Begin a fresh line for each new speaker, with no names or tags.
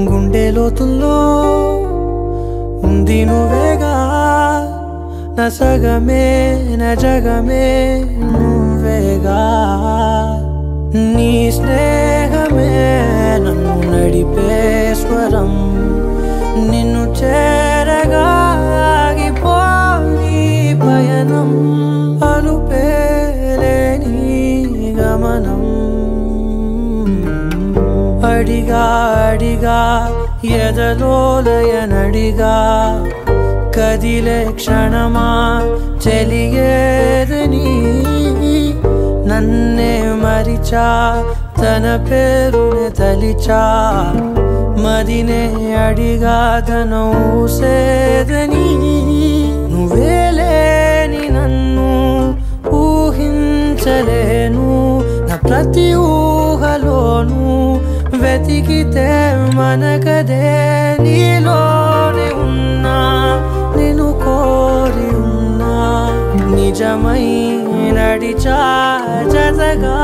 గుండె లోతుల్లో ఉంది నువ్వేగా నా సగమే నా జగమే నువ్వేగా నీ స్నేహమే నన్ను నడిపే స్వరం నిన్ను చేరగా ఆగిపోని పయనం అలుపేలేని గమనం అడిగా అడిగా ఎదలోలయనడిగా కదిలే క్షణమా చెలియేదని నన్నే మరిచా తన పేరునే తలిచా మదినే అడిగా తన ఊసేదని నువ్వేలేని నన్ను ఊహించలేను నా ప్రతి ఊహలోను వెతికితే మనకదే నీలోనే ఉన్నా నిన్ను కోరి ఉన్నా నిజమై నడిచా జతగా